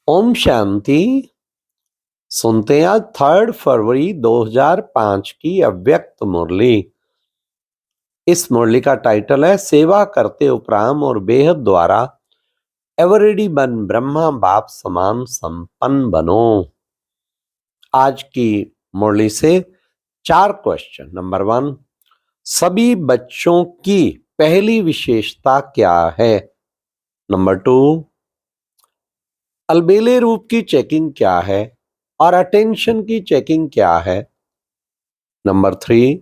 ओम शांति। सुनते हैं आज 3 फरवरी 2005 की अव्यक्त मुरली। इस मुरली का टाइटल है सेवा करते उपराम और बेहद द्वारा एवरेडी बन ब्रह्मा बाप समान संपन्न बनो। आज की मुरली से 4 क्वेश्चन। नंबर 1, सभी बच्चों की पहली विशेषता क्या है? नंबर 2, अलबेले रूप की चेकिंग क्या है और अटेंशन की चेकिंग क्या है? नंबर 3,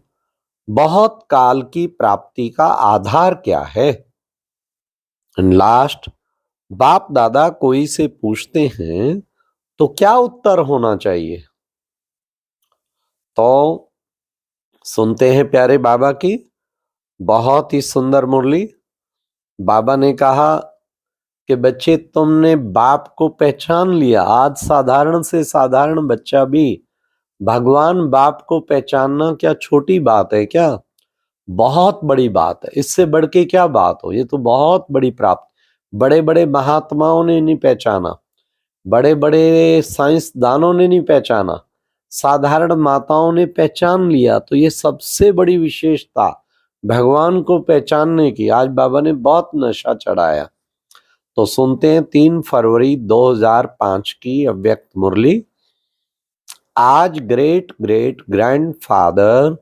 बहुत काल की प्राप्ति का आधार क्या है? एंड लास्ट, बाप दादा कोई से पूछते हैं तो क्या उत्तर होना चाहिए? तो सुनते हैं प्यारे बाबा की बहुत ही सुंदर मुरली। बाबा ने कहा कि बच्चे, तुमने बाप को पहचान लिया। आज साधारण से साधारण बच्चा भी भगवान बाप को पहचानना क्या छोटी बात है क्या? बहुत बड़ी बात है। इससे बढ़ के क्या बात हो, ये तो बहुत बड़ी प्राप्ति। बड़े बड़े महात्माओं ने नहीं पहचाना, बड़े बड़े साइंसदानों ने नहीं पहचाना, साधारण माताओं ने पहचान लिया। तो ये सबसे बड़ी विशेषता भगवान को पहचानने की आज बाबा ने बहुत नशा चढ़ाया। तो सुनते हैं 3 फरवरी 2005 की अव्यक्त मुरली। आज ग्रेट ग्रेट ग्रैंडफादर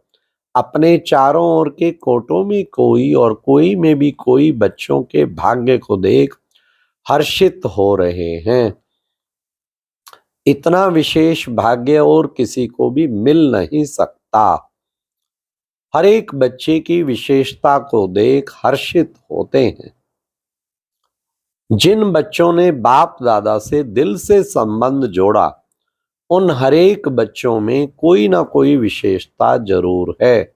अपने चारों ओर के कोटों में कोई और कोई में भी कोई बच्चों के भाग्य को देख हर्षित हो रहे हैं। इतना विशेष भाग्य और किसी को भी मिल नहीं सकता। हर एक बच्चे की विशेषता को देख हर्षित होते हैं। जिन बच्चों ने बाप दादा से दिल से संबंध जोड़ा, उन हर एक बच्चों में कोई ना कोई विशेषता जरूर है।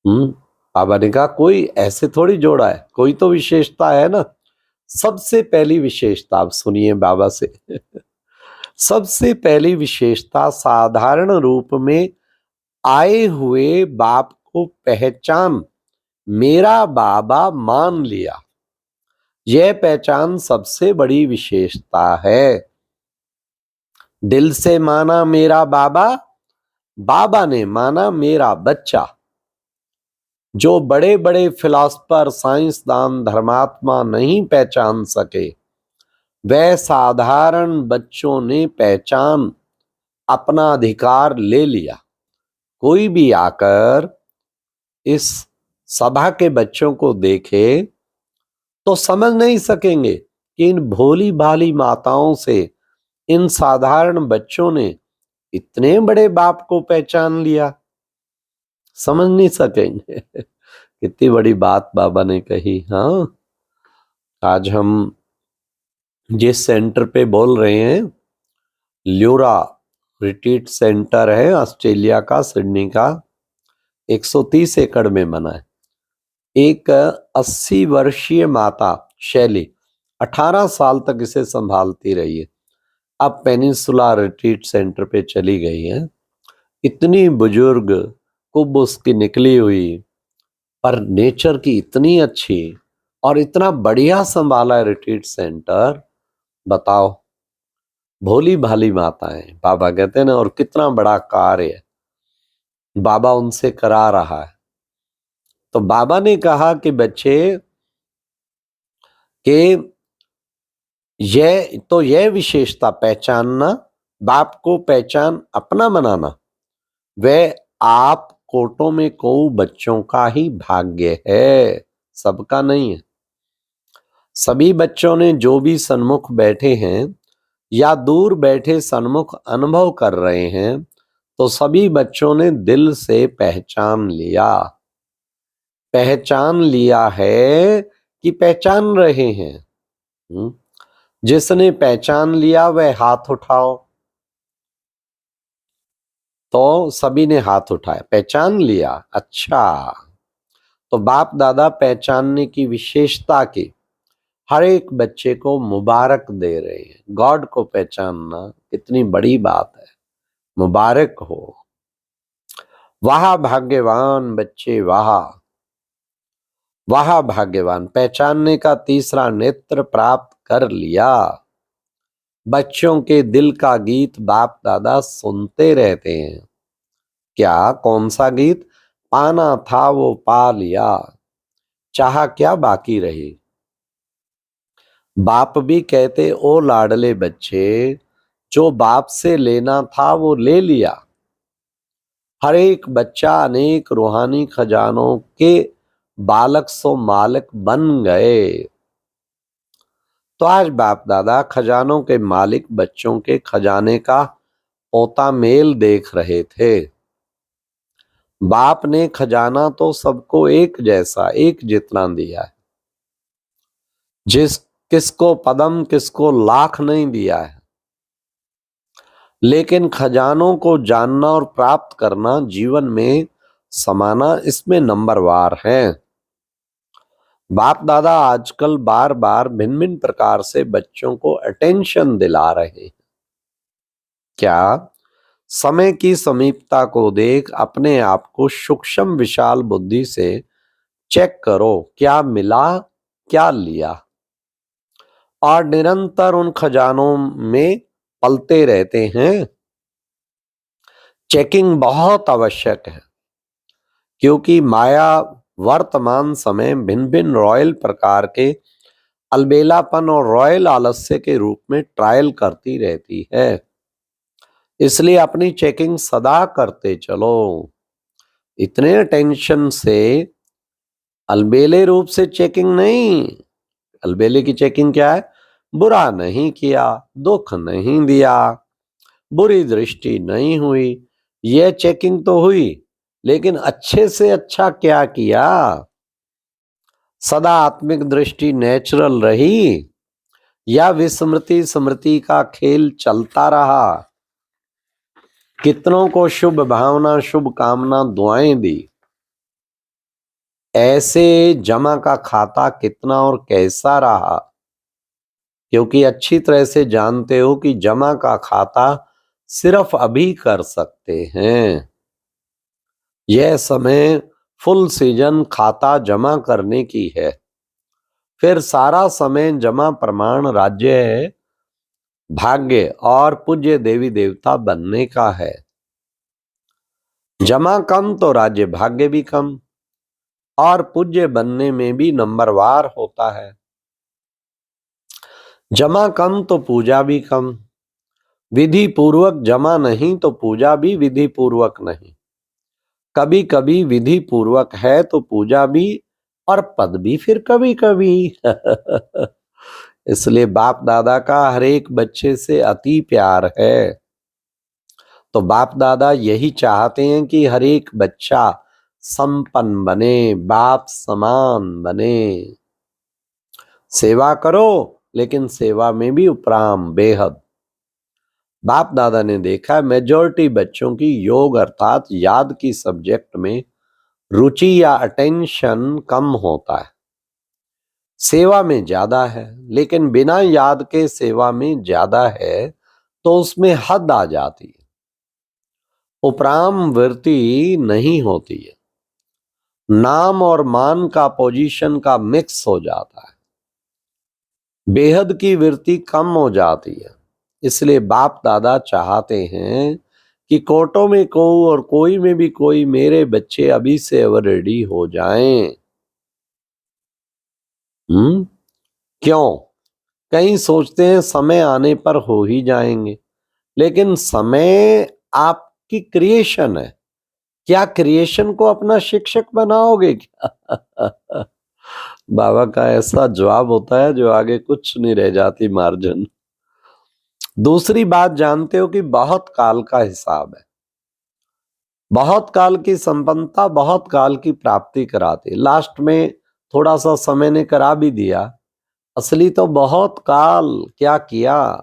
बाबा ने कहा कोई ऐसे थोड़ी जोड़ा है, कोई तो विशेषता है ना। सबसे पहली विशेषता आप सुनिए बाबा से। सबसे पहली विशेषता, साधारण रूप में आए हुए बाप को पहचान मेरा बाबा मान लिया। यह पहचान सबसे बड़ी विशेषता है। दिल से माना मेरा बाबा, बाबा ने माना मेरा बच्चा। जो बड़े बड़े फिलॉसफर, साइंसदान, धर्मात्मा नहीं पहचान सके, वह साधारण बच्चों ने पहचान अपना अधिकार ले लिया। कोई भी आकर इस सभा के बच्चों को देखे तो समझ नहीं सकेंगे कि इन भोली भाली माताओं से इन साधारण बच्चों ने इतने बड़े बाप को पहचान लिया। समझ नहीं सकेंगे। कितनी बड़ी बात बाबा ने कही। हाँ, आज हम जिस सेंटर पे बोल रहे हैं, ल्यूरा रिट्रीट सेंटर है ऑस्ट्रेलिया का, सिडनी का, 130 एकड़ में बना है। एक 80 वर्षीय माता शैली 18 साल तक इसे संभालती रही है। अब पेनिनसुला रिट्रीट सेंटर पे चली गई है। इतनी बुजुर्ग, कुब उसकी निकली हुई, पर नेचर की इतनी अच्छी और इतना बढ़िया संभाला है रिट्रीट सेंटर। बताओ, भोली भाली माताएं, बाबा कहते हैं ना। और कितना बड़ा कार्य है बाबा उनसे करा रहा है। तो बाबा ने कहा कि बच्चे, कि यह विशेषता पहचानना, बाप को पहचान अपना बनाना, वह आप कोटों में को बच्चों का ही भाग्य है, सबका नहीं है। सभी बच्चों ने जो भी सन्मुख बैठे हैं या दूर बैठे सन्मुख अनुभव कर रहे हैं, तो सभी बच्चों ने दिल से पहचान लिया। पहचान लिया है कि पहचान रहे हैं। जिसने पहचान लिया वह हाथ उठाओ। तो सभी ने हाथ उठाया, पहचान लिया। अच्छा, तो बाप दादा पहचानने की विशेषता की हर एक बच्चे को मुबारक दे रहे हैं। गॉड को पहचानना कितनी बड़ी बात है। मुबारक हो, वाह भाग्यवान बच्चे, वाह वाह भाग्यवान। पहचानने का तीसरा नेत्र प्राप्त कर लिया। बच्चों के दिल का गीत बाप दादा सुनते रहते हैं। क्या, कौन सा गीत? पाना था वो पा लिया, चाहा क्या बाकी रही। बाप भी कहते ओ लाडले बच्चे, जो बाप से लेना था वो ले लिया। हर एक बच्चा अनेक रूहानी खजानों के बालक सो मालिक बन गए। तो आज बाप दादा खजानों के मालिक बच्चों के खजाने का पोता मेल देख रहे थे। बाप ने खजाना तो सबको एक जैसा, एक जितना दिया है। किसको पदम, किसको लाख नहीं दिया है, लेकिन खजानों को जानना और प्राप्त करना, जीवन में समाना, इसमें नंबरवार है। बाप दादा आजकल बार बार भिन्न भिन्न प्रकार से बच्चों को अटेंशन दिला रहे हैं। क्या, समय की समीपता को देख अपने आप को सूक्ष्म विशाल बुद्धि से चेक करो, क्या मिला, क्या लिया, और निरंतर उन खजानों में पलते रहते हैं। चेकिंग बहुत आवश्यक है, क्योंकि माया वर्तमान समय भिन्न भिन्न रॉयल प्रकार के अलबेलापन और रॉयल आलस्य के रूप में ट्रायल करती रहती है। इसलिए अपनी चेकिंग सदा करते चलो। इतने टेंशन से अलबेले रूप से चेकिंग नहीं। अलबेले की चेकिंग क्या है? बुरा नहीं किया, दुख नहीं दिया, बुरी दृष्टि नहीं हुई, यह चेकिंग तो हुई, लेकिन अच्छे से अच्छा क्या किया? सदा आत्मिक दृष्टि नेचुरल रही, या विस्मृति स्मृति का खेल चलता रहा? कितनों को शुभ भावना, शुभ कामना, दुआएं दी, ऐसे जमा का खाता कितना और कैसा रहा? क्योंकि अच्छी तरह से जानते हो कि जमा का खाता सिर्फ अभी कर सकते हैं। यह समय फुल सीजन खाता जमा करने की है। फिर सारा समय जमा प्रमाण, राज्य, भाग्य और पूज्य देवी देवता बनने का है। जमा कम तो राज्य भाग्य भी कम, और पूज्य बनने में भी नंबरवार होता है। जमा कम तो पूजा भी कम, विधि पूर्वक जमा नहीं तो पूजा भी विधि पूर्वक नहीं। कभी कभी विधि पूर्वक है तो पूजा भी, और पद भी फिर कभी कभी। इसलिए बाप दादा का हर एक बच्चे से अति प्यार है। तो बाप दादा यही चाहते हैं कि हर एक बच्चा संपन्न बने, बाप समान बने। सेवा करो, लेकिन सेवा में भी उपराम बेहद। बाप दादा ने देखा मेजॉरिटी बच्चों की योग अर्थात याद की सब्जेक्ट में रुचि या अटेंशन कम होता है। सेवा में ज्यादा है, लेकिन बिना याद के सेवा में ज्यादा है तो उसमें हद आ जाती है, उपराम वृत्ति नहीं होती है, नाम और मान का, पोजीशन का मिक्स हो जाता है, बेहद की वृत्ति कम हो जाती है। इसलिए बाप दादा चाहते हैं कि कोटों में कोई और कोई में भी कोई मेरे बच्चे अभी से अवर रेडी हो जाएं। क्यों? कहीं सोचते हैं समय आने पर हो ही जाएंगे, लेकिन समय आपकी क्रिएशन है। क्या क्रिएशन को अपना शिक्षक बनाओगे क्या? बाबा का ऐसा जवाब होता है जो आगे कुछ नहीं रह जाती मार्जिन। दूसरी बात जानते हो कि बहुत काल का हिसाब है। बहुत काल की संपन्नता बहुत काल की प्राप्ति कराती। लास्ट में थोड़ा सा समय ने करा भी दिया, असली तो बहुत काल क्या किया।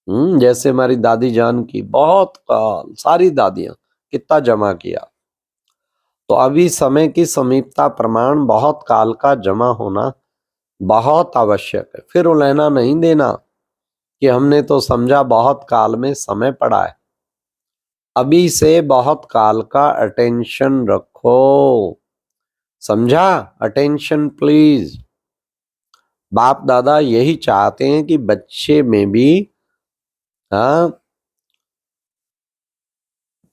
जैसे हमारी दादी जान की बहुत काल, सारी दादियां कितना जमा किया। तो अभी समय की समीपता प्रमाण बहुत काल का जमा होना बहुत आवश्यक है। फिर उलझना नहीं देना कि हमने तो समझा बहुत काल में समय पड़ा है। अभी से बहुत काल का अटेंशन रखो, समझा? Attention please. बाप दादा यही चाहते हैं कि बच्चे में भी हाँ,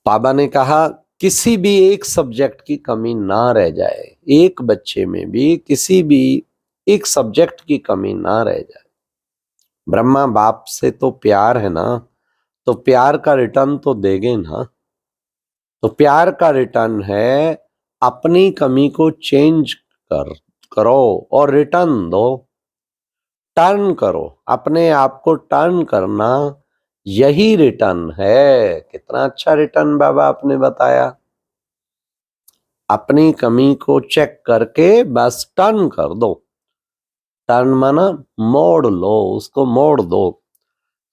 बाबा ने कहा किसी भी एक सब्जेक्ट की कमी ना रह जाए, एक बच्चे में भी किसी भी एक सब्जेक्ट की कमी ना रह जाए। ब्रह्मा बाप से तो प्यार है ना, तो प्यार का रिटर्न तो देंगे ना। तो प्यार का रिटर्न है अपनी कमी को चेंज करो और रिटर्न दो, टर्न करो, अपने आप को टर्न करना, यही रिटर्न है। कितना अच्छा रिटर्न बाबा आपने बताया। अपनी कमी को चेक करके बस टर्न कर दो। टर्न माना मोड़ लो, उसको मोड़ दो,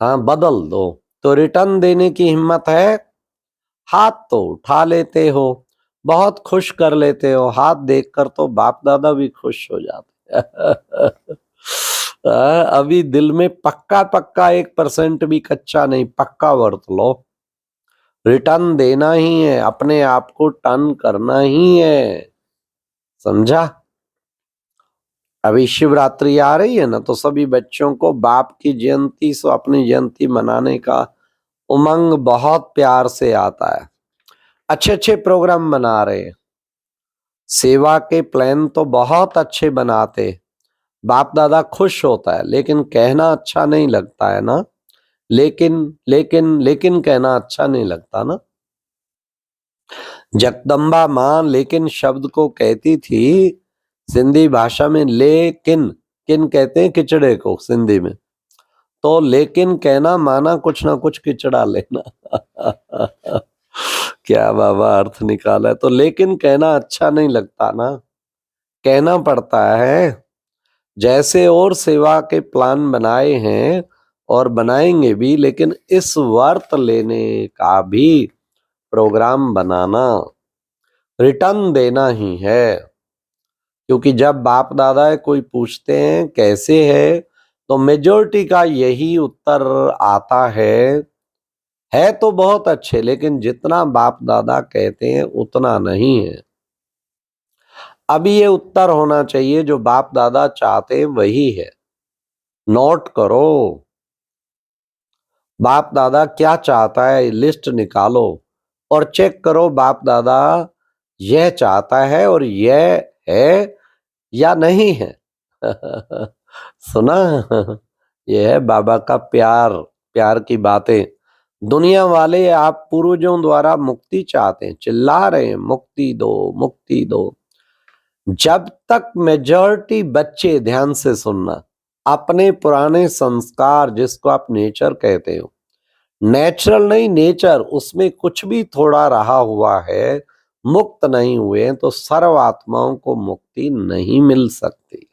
हाँ बदल दो। तो रिटर्न देने की हिम्मत है, हाथ तो उठा लेते हो, बहुत खुश कर लेते हो, हाथ देखकर तो बाप दादा भी खुश हो जाते अभी दिल में पक्का पक्का 1% भी कच्चा नहीं, पक्का वर्त लो। रिटर्न देना ही है, अपने आप को टर्न करना ही है, समझा। अभी शिवरात्रि आ रही है ना, तो सभी बच्चों को बाप की जयंती सो अपनी जयंती मनाने का उमंग बहुत प्यार से आता है। अच्छे अच्छे प्रोग्राम बना रहे हैं, सेवा के प्लान तो बहुत अच्छे बनाते, बाप दादा खुश होता है, लेकिन कहना अच्छा नहीं लगता है ना। लेकिन कहना अच्छा नहीं लगता ना। जगदम्बा मां लेकिन शब्द को कहती थी सिंधी भाषा में, लेकिन किन कहते हैं किचड़े को सिंधी में, तो लेकिन कहना माना कुछ ना कुछ किचड़ा लेना क्या बाबा अर्थ निकाला है। तो लेकिन कहना अच्छा नहीं लगता ना, कहना पड़ता है। जैसे और सेवा के प्लान बनाए हैं और बनाएंगे भी, लेकिन इस वर्त लेने का भी प्रोग्राम बनाना, रिटर्न देना ही है। क्योंकि जब बाप दादा कोई पूछते हैं कैसे है, तो मेजॉरिटी का यही उत्तर आता है तो बहुत अच्छे, लेकिन जितना बाप दादा कहते हैं उतना नहीं है। अभी ये उत्तर होना चाहिए जो बाप दादा चाहते हैं वही है। नोट करो, बाप दादा क्या चाहता है, लिस्ट निकालो और चेक करो बाप दादा यह चाहता है और यह है या नहीं है सुना यह है बाबा का प्यार, प्यार की बातें। दुनिया वाले आप पूर्वजों द्वारा मुक्ति चाहते हैं, चिल्ला रहे हैं मुक्ति दो मुक्ति दो। जब तक मेजॉरिटी बच्चे, ध्यान से सुनना, अपने पुराने संस्कार जिसको आप नेचर कहते हो, नेचुरल नहीं नेचर, उसमें कुछ भी थोड़ा रहा हुआ है, मुक्त नहीं हुए, तो सर्व आत्माओं को मुक्ति नहीं मिल सकती।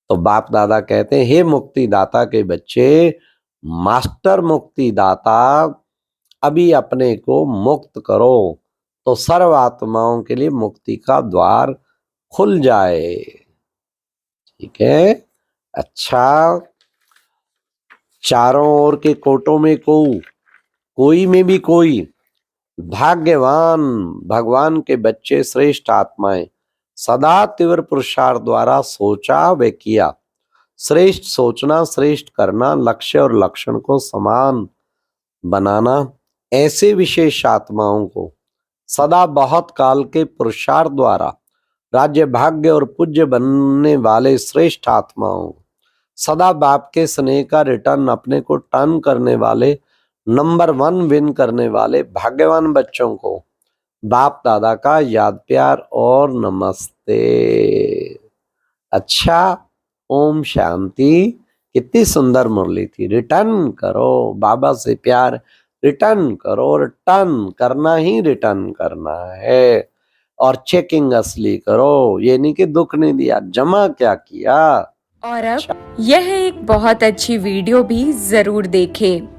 तो बाप दादा कहते हैं हे मुक्ति दाता के बच्चे, मास्टर मुक्ति दाता, अभी अपने को मुक्त करो तो सर्व आत्माओं के लिए मुक्ति का द्वार खुल जाए। ठीक है, अच्छा। चारों ओर के कोटों में कोई में भी कोई भाग्यवान भगवान के बच्चे, श्रेष्ठ आत्माएं, सदा तीव्र पुरुषार्थ द्वारा सोचा व किया। श्रेष्ठ सोचना, श्रेष्ठ करना, लक्ष्य और लक्षण को समान बनाना, ऐसे विशेष आत्माओं को सदा बहुत काल के पुरुषार्थ द्वारा राज्य भाग्य और पूज्य बनने वाले श्रेष्ठ आत्माओं, सदा बाप के स्नेह का रिटर्न अपने को टर्न करने वाले, नंबर 1 विन करने वाले भाग्यवान बच्चों को बाप दादा का याद प्यार और नमस्ते। अच्छा, ओम शांति। कितनी सुंदर मुरली थी। रिटर्न करो, बाबा से प्यार रिटर्न करो, रिटर्न करना ही रिटर्न करना है। और चेकिंग असली करो, ये नहीं कि दुख नहीं दिया, जमा क्या किया। और अब यह एक बहुत अच्छी वीडियो भी जरूर देखें।